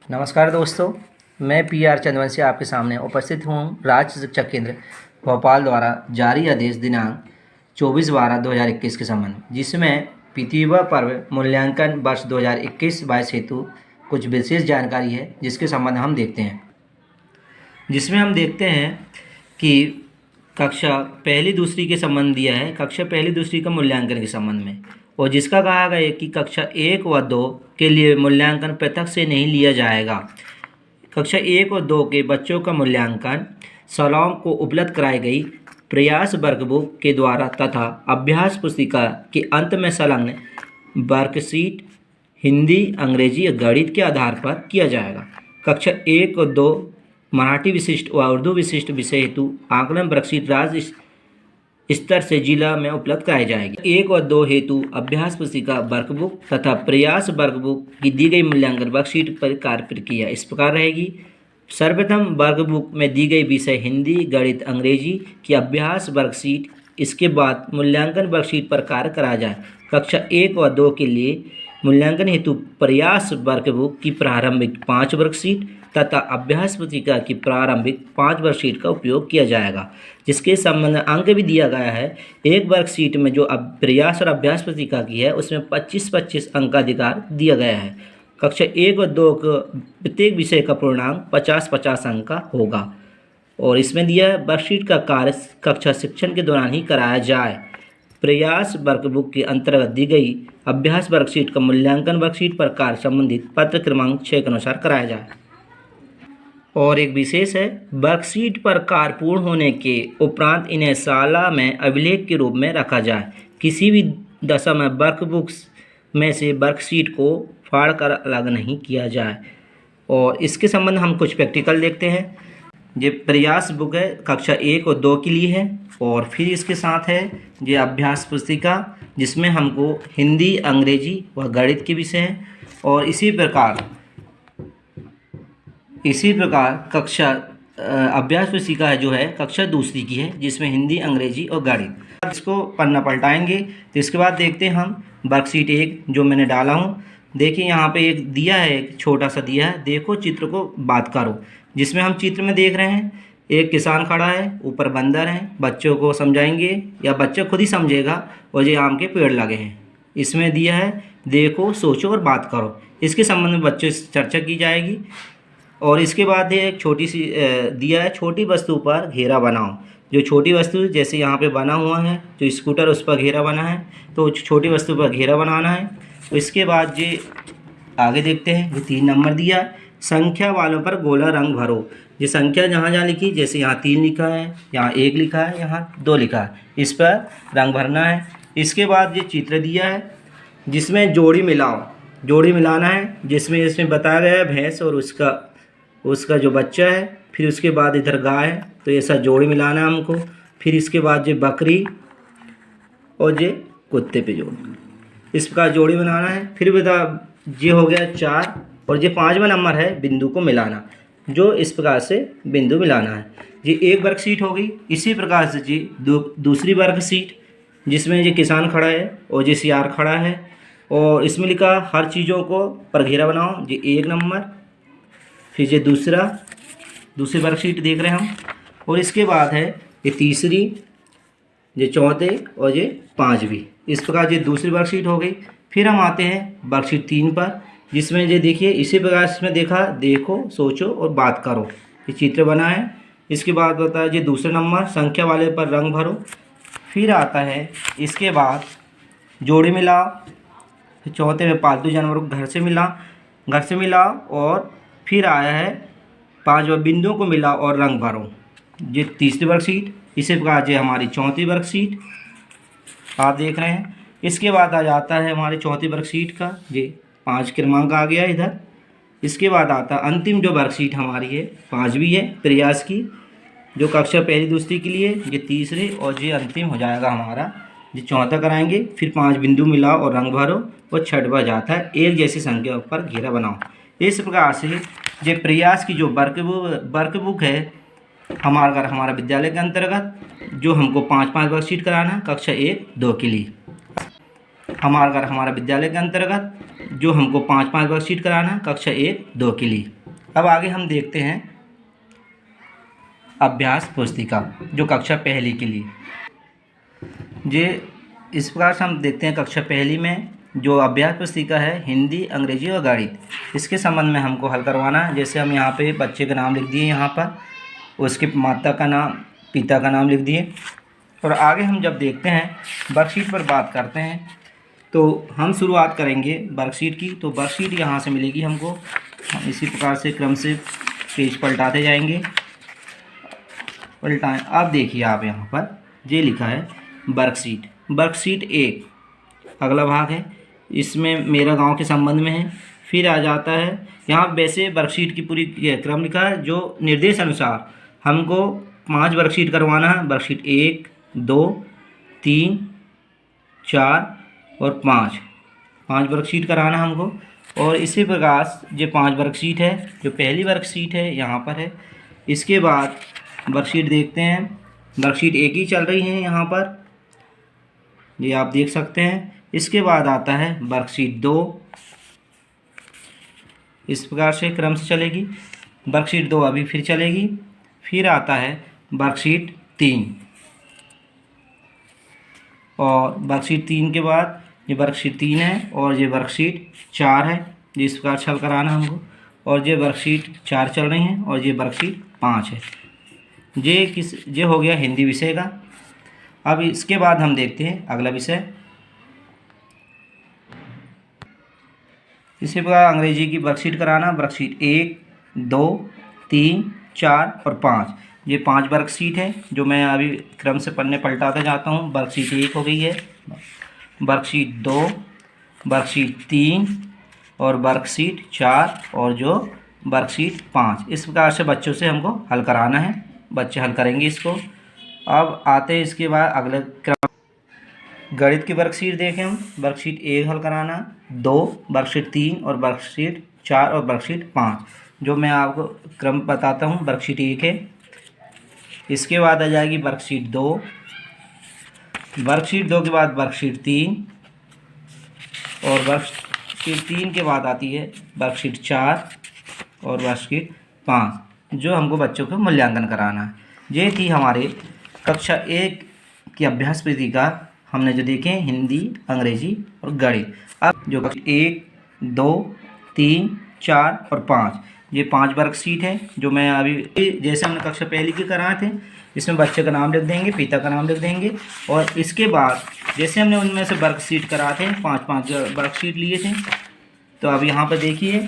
नमस्कार दोस्तों, मैं पी.आर. चंद्रवंशी आपके सामने उपस्थित हूँ राज्य शिक्षा केंद्र भोपाल द्वारा जारी आदेश दिनांक 24/12/2021 के संबंध में, जिसमें प्रतिभा पर्व मूल्यांकन वर्ष 2021-22 हेतु कुछ विशेष जानकारी है, जिसके संबंध हम देखते हैं। जिसमें हम देखते हैं कि कक्षा पहली दूसरी के संबंध दिया है, कक्षा पहली दूसरी का मूल्यांकन के संबंध में, और जिसका कहा गया है कि कक्षा 1 व 2 के लिए मूल्यांकन पृथक से नहीं लिया जाएगा। कक्षा 1 और 2 के बच्चों का मूल्यांकन शालाओं को उपलब्ध कराई गई प्रयास वर्कबुक के द्वारा तथा अभ्यास पुस्तिका के अंत में संलग्न वर्कशीट हिंदी, अंग्रेजी और गणित के आधार पर किया जाएगा। कक्षा 1 और 2 मराठी विशिष्ट व उर्दू विशिष्ट विषय हेतु आकलन वर्कशीट राज्य स्तर से जिला में उपलब्ध कराई जाएगी। 1 और 2 हेतु अभ्यास पुस्तिका वर्कबुक तथा प्रयास वर्कबुक की दी गई मूल्यांकन वर्कशीट पर कार्य प्रक्रिया इस प्रकार रहेगी। सर्वप्रथम वर्कबुक में दी गई विषय हिंदी, गणित, अंग्रेजी की अभ्यास वर्कशीट, इसके बाद मूल्यांकन वर्कशीट पर कार्य करा जाए। कक्षा 1 व 2 के लिए मूल्यांकन हेतु प्रयास वर्कबुक की प्रारंभिक 5 वर्कशीट तथा अभ्यास पुस्तिका की प्रारंभिक 5 वर्कशीट का उपयोग किया जाएगा, जिसके संबंध में अंक भी दिया गया है। एक वर्कशीट में जो प्रयास और अभ्यास पुस्तिका की है, उसमें 25-25 अंक का अधिकार दिया गया है। कक्षा 1 और 2 को प्रत्येक विषय का पूर्णांक 50-50 अंक का होगा, और इसमें दिया है वर्कशीट का कार्य कक्षा शिक्षण के दौरान ही कराया जाए। प्रयास वर्कबुक के अंतर्गत दी गई अभ्यास वर्कशीट का मूल्यांकन वर्कशीट पर कार्य संबंधित पत्र क्रमांक 6 के अनुसार कराया जाए। और एक विशेष है, वर्कशीट पर कार्य पूर्ण होने के उपरांत इन्हें शाला में अभिलेख के रूप में रखा जाए। किसी भी दशा में वर्कबुक्स में से वर्कशीट को फाड़ कर अलग नहीं किया जाए। और इसके संबंध हम कुछ प्रैक्टिकल देखते हैं। ये प्रयास बुक है, कक्षा 1 और 2 के लिए है, और फिर इसके साथ है ये अभ्यास पुस्तिका, जिसमें हमको हिंदी, अंग्रेजी व गणित के विषय हैं। और इसी प्रकार कक्षा अभ्यास पुस्तिका है जो है कक्षा दूसरी की है, जिसमें हिंदी, अंग्रेजी और गणित। इसको पन्ना पलटाएंगे तो इसके बाद देखते हैं हम वर्कशीट 1 जो मैंने डाला हूँ। देखिए यहाँ पे एक दिया है, एक छोटा सा दिया है, देखो चित्र को बात करो, जिसमें हम चित्र में देख रहे हैं एक किसान खड़ा है, ऊपर बंदर है, बच्चों को समझाएंगे या बच्चा खुद ही समझेगा, और ये आम के पेड़ लगे हैं। इसमें दिया है देखो, सोचो और बात करो। इसके संबंध में बच्चों से चर्चा की जाएगी। और इसके बाद है एक छोटी सी दिया है, छोटी वस्तु पर घेरा बनाओ। जो छोटी वस्तु जैसे यहाँ पे बना हुआ है, जो स्कूटर उस पर घेरा बना है, तो छोटी वस्तु पर घेरा बनाना है। तो इसके बाद ये आगे देखते हैं, जो 3 नंबर दिया, संख्या वालों पर गोला रंग भरो। ये संख्या जहाँ जहाँ लिखी, जैसे यहाँ 3 लिखा है, यहाँ 1 लिखा है, यहाँ 2 लिखा है, इस पर रंग भरना है। इसके बाद ये चित्र दिया है, जिसमें जोड़ी मिलाओ, जोड़ी मिलाना है, जिसमें इसमें बताया गया है भैंस और उसका जो बच्चा है। फिर उसके बाद इधर गाय है, तो ऐसा जोड़ी मिलाना है हमको। फिर इसके बाद ये बकरी और ये कुत्ते पे जोड़, इस प्रकार जोड़ी बनाना है। फिर बता ये हो गया 4, और ये 5वां नंबर है बिंदु को मिलाना, जो इस प्रकार से बिंदु मिलाना है। ये एक वर्कशीट हो गई। इसी प्रकार से जी दूसरी वर्कशीट, जिसमें ये किसान खड़ा है और ये सियार खड़ा है, और इसमें लिखा हर चीज़ों को पर घेरा बनाओ, ये 1 नंबर। फिर ये दूसरी वर्कशीट देख रहे हैं हम, और इसके बाद है ये तीसरी, ये चौथे और ये 5वीं। इस प्रकार ये दूसरी वर्कशीट हो गई। फिर हम आते हैं वर्कशीट 3 पर, जिसमें ये देखिए इसी प्रकार इसमें देखा देखो, सोचो और बात करो, ये चित्र बना है। इसके बाद होता है ये दूसरा नंबर, संख्या वाले पर रंग भरो। फिर आता है इसके बाद जोड़ी मिलाओ। फिर चौथे में पालतू जानवरों को घर से मिलाओ। और फिर आया है 5वां बिंदुओं को मिलाओ और रंग भरो, ये तीसरी वर्कशीट। इसी प्रकार ये हमारी चौथी वर्कशीट आप देख रहे हैं। इसके बाद आ जाता है हमारी चौथी वर्कशीट का ये 5 क्रमांक आ गया इधर। इसके बाद आता है अंतिम जो वर्कशीट हमारी है 5वीं है प्रयास की, जो कक्षा पहली दूसरी के लिए, ये तीसरे, और ये अंतिम हो जाएगा हमारा, ये चौथा कराएंगे। फिर 5 बिंदु मिलाओ और रंग भरो, और 6वां जाता है एक जैसी संख्या पर घेरा बनाओ। इस प्रकार से ये प्रयास की जो वर्कबुक है हमारा विद्यालय के अंतर्गत, जो हमको 5-5 वर्कशीट कराना है कक्षा 1-2 के लिए। हमारा विद्यालय के अंतर्गत, जो हमको 5-5 वर्कशीट कराना है कक्षा 1-2 के लिए। अब आगे हम देखते हैं अभ्यास पुस्तिका जो कक्षा पहली के लिए। जे इस प्रकार से हम देखते हैं कक्षा पहली में जो अभ्यास पुस्तिका है हिंदी, अंग्रेजी और गणित, इसके संबंध में हमको हल करवाना है। जैसे हम यहाँ पे बच्चे का नाम लिख दिए, यहाँ पर उसके माता का नाम, पिता का नाम लिख दिए। और आगे हम जब देखते हैं वर्कशीट पर बात करते हैं, तो हम शुरुआत करेंगे वर्कशीट की। तो वर्कशीट यहाँ से मिलेगी हमको, हम इसी प्रकार से क्रम से पेज पलटाते जाएंगे। पलटाएं, अब देखिए आप यहाँ पर ये लिखा है वर्कशीट। वर्कशीट 1 अगला भाग है, इसमें मेरा गांव के संबंध में है। फिर आ जाता है यहाँ, वैसे वर्कशीट की पूरी क्रम लिखा है जो निर्देश अनुसार हमको 5 वर्कशीट करवाना है। वर्कशीट 1, 2, 3, 4 और 5 वर्कशीट कराना है हमको। और इसी प्रकार जो 5 वर्कशीट है, जो पहली वर्कशीट है यहाँ पर है। इसके बाद वर्कशीट देखते हैं, वर्कशीट 1 ही चल रही है यहाँ पर, ये आप देख सकते हैं। इसके बाद आता है वर्कशीट 2, इस प्रकार से क्रम से चलेगी। वर्कशीट 2 अभी फिर चलेगी। फिर आता है वर्कशीट 3, और वर्कशीट 3 के बाद ये वर्कशीट 3 है और ये वर्कशीट 4 है, जिस प्रकार छल कराना हमको। और ये वर्कशीट 4 चल रही हैं और ये वर्कशीट 5 है। ये हो गया हिंदी विषय का। अब इसके बाद हम देखते हैं अगला विषय। इसी प्रकार अंग्रेजी की वर्कशीट कराना, वर्कशीट 1, 2, 3, 4 और 5, ये 5 वर्कशीट है जो मैं अभी क्रम से पन्ने पलटाते जाता हूँ। वर्कशीट 1 हो गई है, वर्कशीट 2, वर्कशीट 3 और वर्कशीट 4 और जो वर्कशीट 5। इस प्रकार से बच्चों से हमको हल कराना है, बच्चे हल करेंगे इसको। अब आते हैं इसके बाद अगले क्रम, गणित की वर्कशीट देखें हम। वर्कशीट 1 हल कराना, 2, वर्कशीट 3 और वर्कशीट 4 और वर्कशीट 5, जो मैं आपको क्रम बताता हूँ। वर्कशीट 1 है, इसके बाद आ जाएगी वर्कशीट 2, वर्कशीट 2 के बाद वर्कशीट 3 और वर्कशीट 3 के बाद आती है वर्कशीट 4 और वर्कशीट 5, जो हमको बच्चों को मूल्यांकन कराना है। ये थी हमारे कक्षा 1 की अभ्यास पुस्तिका, हमने जो देखे हिंदी, अंग्रेजी और गणित। अब जो 1, 2, 3, 4 और 5, ये 5 वर्कशीट है जो मैं अभी, जैसे हमने कक्षा पहली के कराए थे, इसमें बच्चे का नाम लिख देंगे, पिता का नाम लिख देंगे। और इसके बाद जैसे हमने उनमें से वर्कशीट कराए थे, 5-5 वर्कशीट लिए थे। तो अब यहाँ पर देखिए,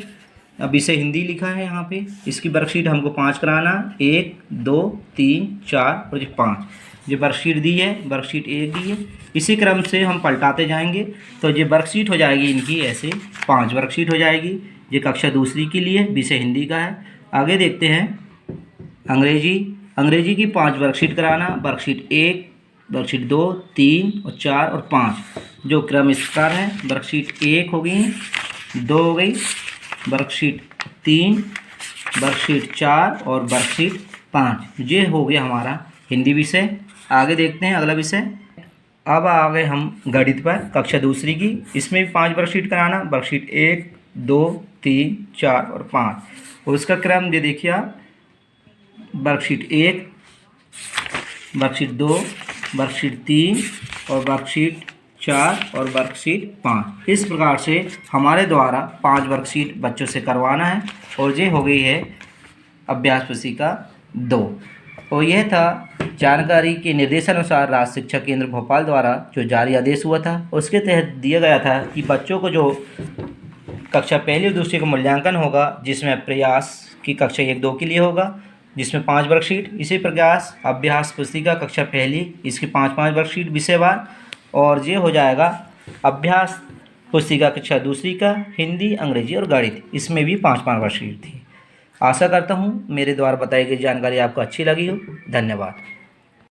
अब इसे हिंदी लिखा है यहाँ पे, इसकी वर्कशीट हमको 5 कराना, 1, 2, 3, 4 और ये 5, ये वर्कशीट दी है, वर्कशीट 1 दी है। इसी क्रम से हम पलटाते जाएंगे तो ये वर्कशीट हो जाएगी इनकी, ऐसे 5 वर्कशीट हो जाएगी। ये कक्षा दूसरी के लिए, विषय हिंदी का है। आगे देखते हैं अंग्रेजी की 5 वर्कशीट कराना, वर्कशीट 1, वर्कशीट 2, 3 और 4 और 5, जो क्रम इस प्रकार है। वर्कशीट 1 हो गई, 2 हो गई, वर्कशीट 3, वर्कशीट 4 और वर्कशीट 5, ये हो गया हमारा हिंदी विषय। आगे देखते हैं अगला विषय। अब आ गए हम गणित पर, कक्षा दूसरी की। इसमें भी 5 वर्कशीट कराना, वर्कशीट 1, 2, 3, 4 और 5। और उसका क्रम ये देखिए आप, वर्कशीट 1, वर्कशीट 2, वर्कशीट 3 और वर्कशीट 4 और वर्कशीट 5। इस प्रकार से हमारे द्वारा 5 वर्कशीट बच्चों से करवाना है। और ये हो गई है अभ्यास पुस्तिका 2। और यह था जानकारी के निर्देशानुसार राज्य शिक्षा केंद्र भोपाल द्वारा जो जारी आदेश हुआ था, उसके तहत दिया गया था कि बच्चों को जो कक्षा पहली और दूसरी का मूल्यांकन होगा, जिसमें प्रयास की कक्षा 1-2 के लिए होगा, जिसमें 5 वर्कशीट। इसी प्रकार अभ्यास पुस्तिका कक्षा पहली, इसकी 5-5 वर्कशीट विषयवार। और ये हो जाएगा अभ्यास पुस्तिका कक्षा दूसरी का हिंदी, अंग्रेजी और गणित, इसमें भी 5-5 वर्कशीट थी। आशा करता हूँ मेरे द्वारा बताई गई जानकारी आपको अच्छी लगी हो। धन्यवाद।